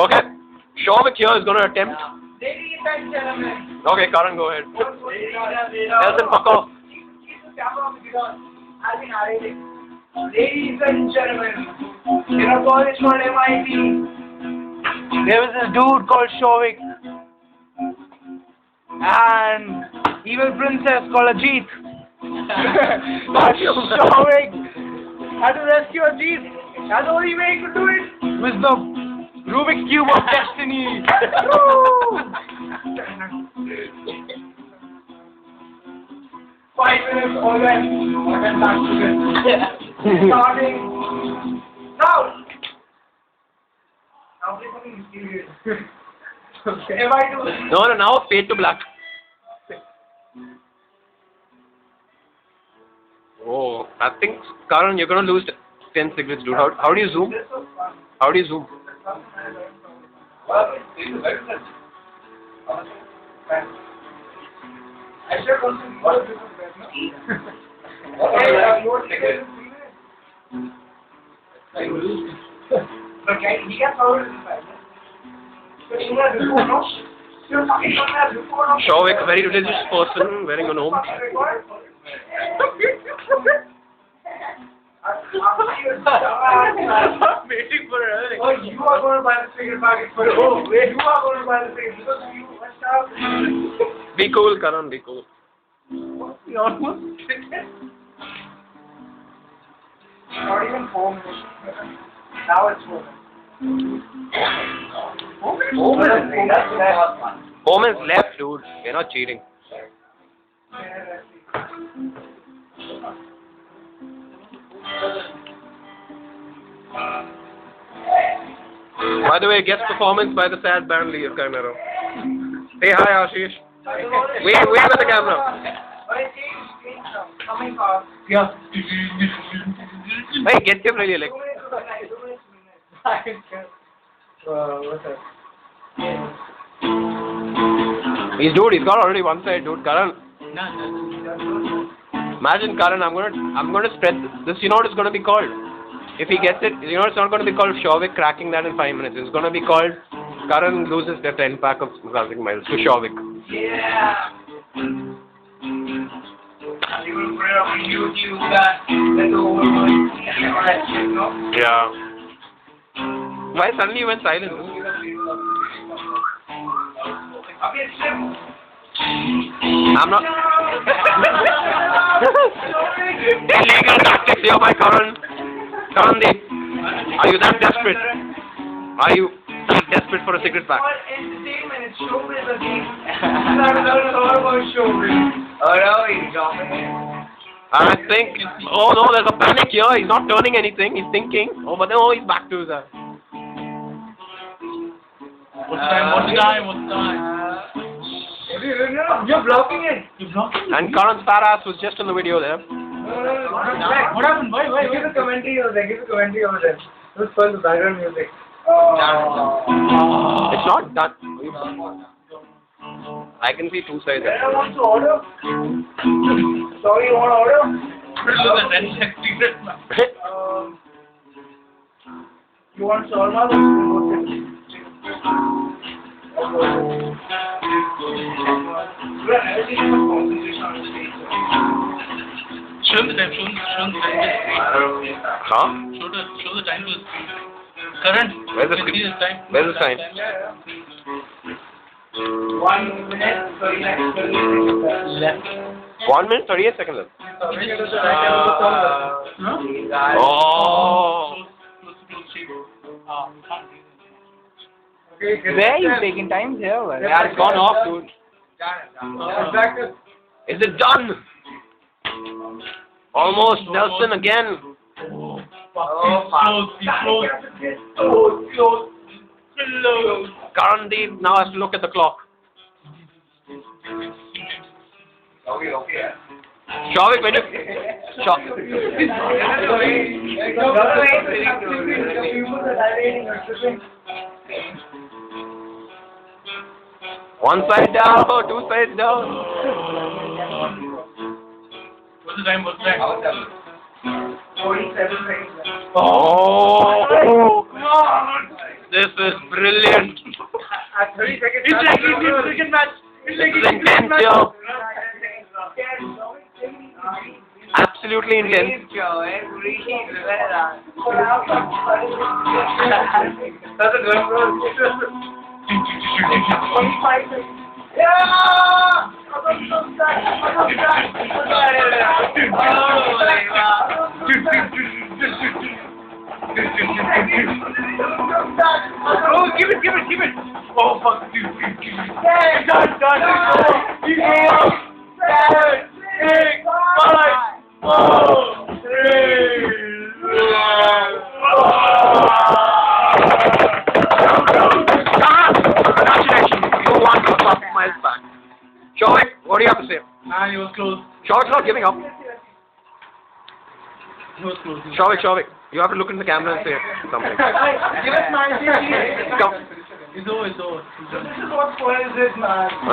Okay. Shovik here is going to attempt. Ladies and gentlemen. Okay, Karan, go ahead. Nelson, fuck off. Keep the camera on because I've been narrating. Ladies and gentlemen, in a college called MIT, there was this dude called Shovik and evil princess called Ajit. But Shovik had to rescue Ajit, and the only way he could do it was the Rubik's Cube of Destiny. 5 minutes all right. Again back to this. Starting now. Now play something mysterious. If I do No, now fade to black. Oh, I think, Karan, you're going to lose 10 cigarettes, dude. How do you zoom? this was fun. How do you zoom? I should also what is okay, he gets over it. Shovik, a very religious person, wearing a gnome. I'm waiting for it. Oh, you are going to buy the cigarette packet for it. Oh, wait, you are going to buy the cigarette because you must have. Be cool, Karan, be cool. You almost did it. Not even 4 minutes. Now it's 4 minutes. 4 minutes? That's the last one. 4 minutes left, dude. You're not cheating. By the way, guest performance by the sad band Leave Camera. Say hi, Ashish. Wave at the camera. Coming fast. Yeah. Hey, get him really like. 2 minutes. What's that? He's got already one side, dude. Karan. Imagine, Karan, I'm gonna spread this. You know what it's gonna be called? If he gets it, you know it's not gonna be called Shovik cracking that in 5 minutes. It's gonna be called Karan loses the 10 pack of classic miles to Shovik. Yeah. You will put it up on YouTube that the whole world that shit, no? Yeah. Why suddenly you went silent? Okay, Sim. I'm not. Illegal tactics here by Karan. Karan, are you that desperate? Are you that desperate for a cigarette pack? Entertainment, it's showbiz again. It's all about showbiz. Oh no, he's dropping it. I think. Oh no, there's a panic here. He's not turning anything. He's thinking. Oh, but then he's back to his. What's time? You're blocking it. And Karan's fat ass was just in the video there. What happened? Why? Give a commentary over there. Let's first the background music. It's not done. I can see two sides. Anyone wants to order? Sorry, you want to order? You want shawarma? Show the time. Huh? Show the time to the screen. Karan, Where's the can you see screen? time? Where's the sign? 1 minute, 39 seconds left. 1 minute, 38 seconds left. Huh? Oh. Where are you taking time here? Yeah, it's gone off, dude. Is it done? Almost. Nelson again. Close. Karandeep now has to look at the clock. Okay. Shovik, when you... One side down, two sides down. What's the time? 47 seconds. Oh! This is brilliant. At 30 seconds. It's like Indian cricket match. It's like It's Indian cricket intense, match. yo. Absolutely intense. That's a good one. Oh, give it. Oh, fuck. Done. Keep going. 7, 8, 5, 4, 3, Congratulations, you won the 12 miles back. Shovik, what do you have to say? Man, he was close. Shovik's not giving up. He was close. Shovik, you have to look in the camera and say something. Give us 90. Come. It's over. This is what spoils it, man.